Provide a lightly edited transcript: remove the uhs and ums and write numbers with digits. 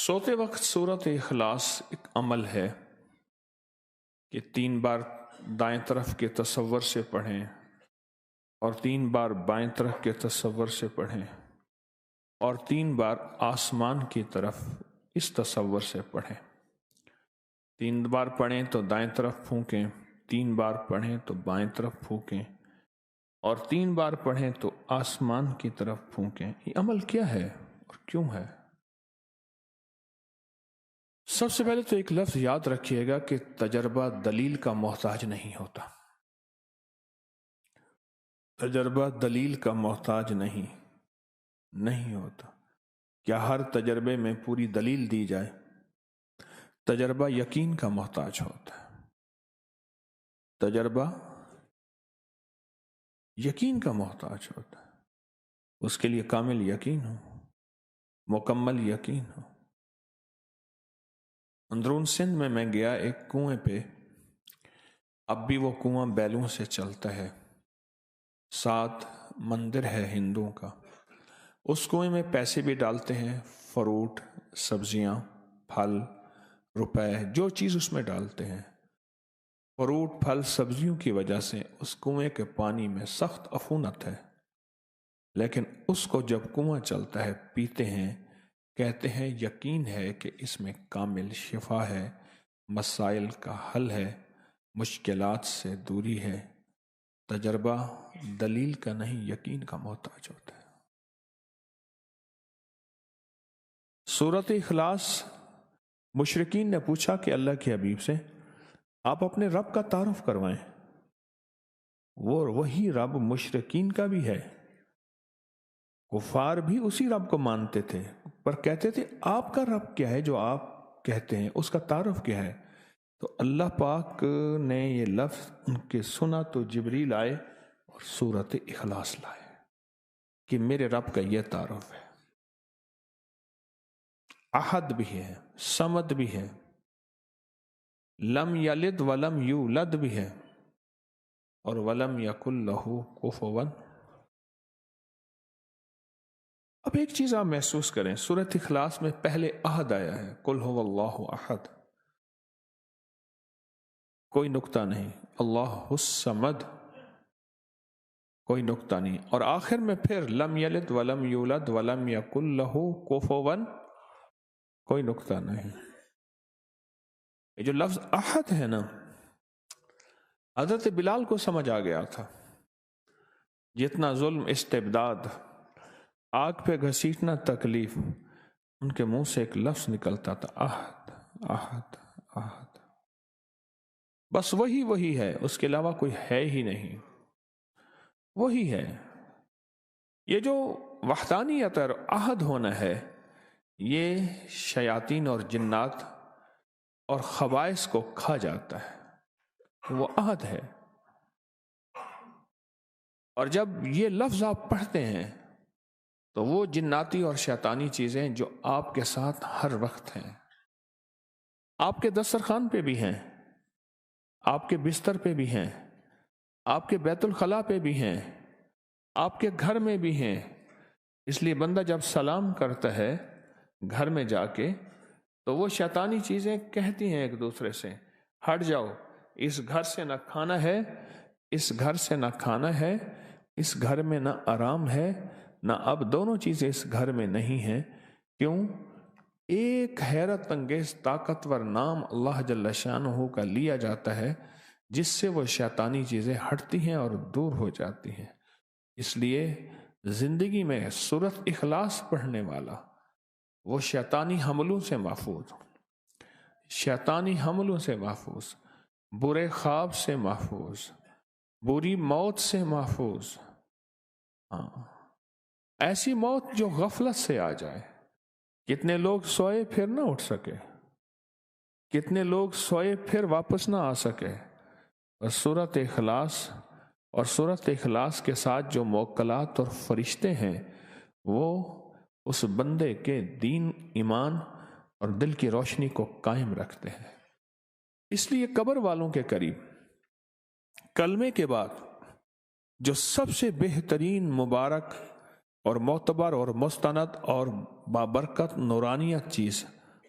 سوتے وقت سورت اخلاص ایک عمل ہے کہ 3 بار دائیں طرف کے تصور سے پڑھیں اور 3 بار بائیں طرف کے تصور سے پڑھیں اور 3 بار آسمان کی طرف اس تصور سے پڑھیں۔ 3 بار پڑھیں تو دائیں طرف پھونکیں، 3 بار پڑھیں تو بائیں طرف پھونکیں اور 3 بار پڑھیں تو آسمان کی طرف پھونکیں۔ یہ عمل کیا ہے اور کیوں ہے؟ سب سے پہلے تو ایک لفظ یاد رکھیے گا کہ تجربہ دلیل کا محتاج نہیں ہوتا۔ تجربہ دلیل کا محتاج نہیں ہوتا۔ کیا ہر تجربے میں پوری دلیل دی جائے؟ تجربہ یقین کا محتاج ہوتا ہے۔ تجربہ یقین کا محتاج ہوتا ہے، اس کے لیے کامل یقین ہو، مکمل یقین ہو۔ اندرون سندھ میں گیا ایک کنویں پہ، اب بھی وہ کنواں بیلوں سے چلتا ہے، ساتھ مندر ہے ہندوؤں کا۔ اس کنویں میں پیسے بھی ڈالتے ہیں، فروٹ، سبزیاں، پھل، روپے، جو چیز اس میں ڈالتے ہیں۔ فروٹ، پھل، سبزیوں کی وجہ سے اس کنویں کے پانی میں سخت عفونت ہے، لیکن اس کو جب کنواں چلتا ہے پیتے ہیں، کہتے ہیں یقین ہے کہ اس میں کامل شفا ہے، مسائل کا حل ہے، مشکلات سے دوری ہے۔ تجربہ دلیل کا نہیں، یقین کا محتاج ہوتا ہے۔ سورۃ اخلاص، مشرکین نے پوچھا کہ اللہ کے حبیب سے آپ اپنے رب کا تعارف کروائیں۔ وہی رب مشرکین کا بھی ہے، کفار بھی اسی رب کو مانتے تھے، پر کہتے تھے آپ کا رب کیا ہے جو آپ کہتے ہیں، اس کا تعارف کیا ہے؟ تو اللہ پاک نے یہ لفظ ان کے سنا تو جبریل آئے اور سورۃ اخلاص لائے کہ میرے رب کا یہ تعارف ہے۔ احد بھی ہے، صمد بھی ہے، لم یلد ولم یولد بھی ہے، اور ولم یکن لہ کفوا۔ اب ایک چیز آپ محسوس کریں، سورۃ اخلاص میں پہلے احد آیا ہے، قل هو اللہ احد، کوئی نقطہ نہیں، اللہ الصمد، کوئی نقطہ نہیں، اور آخر میں پھر لم یلد ولم یولد ولم یکن لہ کفوا، کوئی نقطہ نہیں۔ یہ جو لفظ احد ہے نا، حضرت بلال کو سمجھ آ گیا تھا، جتنا ظلم، استبداد، آگ پہ گھسیٹنا تکلیف، ان کے منہ سے ایک لفظ نکلتا تھا، احد احد احد، بس وہی ہے، اس کے علاوہ کوئی ہے ہی نہیں، وہی ہے۔ یہ جو وحدانیت اور احد ہونا ہے، یہ شیاطین اور جنات اور خبائث کو کھا جاتا ہے، وہ احد ہے۔ اور جب یہ لفظ آپ پڑھتے ہیں تو وہ جناتی اور شیطانی چیزیں جو آپ کے ساتھ ہر وقت ہیں، آپ کے دسترخوان پہ بھی ہیں، آپ کے بستر پہ بھی ہیں، آپ کے بیت الخلاء پہ بھی ہیں، آپ کے گھر میں بھی ہیں۔ اس لیے بندہ جب سلام کرتا ہے گھر میں جا کے تو وہ شیطانی چیزیں کہتی ہیں ایک دوسرے سے، ہٹ جاؤ، اس گھر سے نہ کھانا ہے، اس گھر سے نہ کھانا ہے، اس گھر میں نہ آرام ہے، نہ اب دونوں چیزیں اس گھر میں نہیں ہیں۔ کیوں؟ ایک حیرت انگیز طاقتور نام اللہ جل شانہ کا لیا جاتا ہے جس سے وہ شیطانی چیزیں ہٹتی ہیں اور دور ہو جاتی ہیں۔ اس لیے زندگی میں سورۃ اخلاص پڑھنے والا وہ شیطانی حملوں سے محفوظ، شیطانی حملوں سے محفوظ، برے خواب سے محفوظ، بری موت سے محفوظ۔ ایسی موت جو غفلت سے آ جائے۔ کتنے لوگ سوئے پھر نہ اٹھ سکے، کتنے لوگ سوئے پھر واپس نہ آ سکے، اور سورۃ اخلاص کے ساتھ جو موکلات اور فرشتے ہیں وہ اس بندے کے دین، ایمان اور دل کی روشنی کو قائم رکھتے ہیں۔ اس لیے قبر والوں کے قریب کلمے کے بعد جو سب سے بہترین، مبارک اور معتبر اور مستند اور بابرکت نورانیت چیز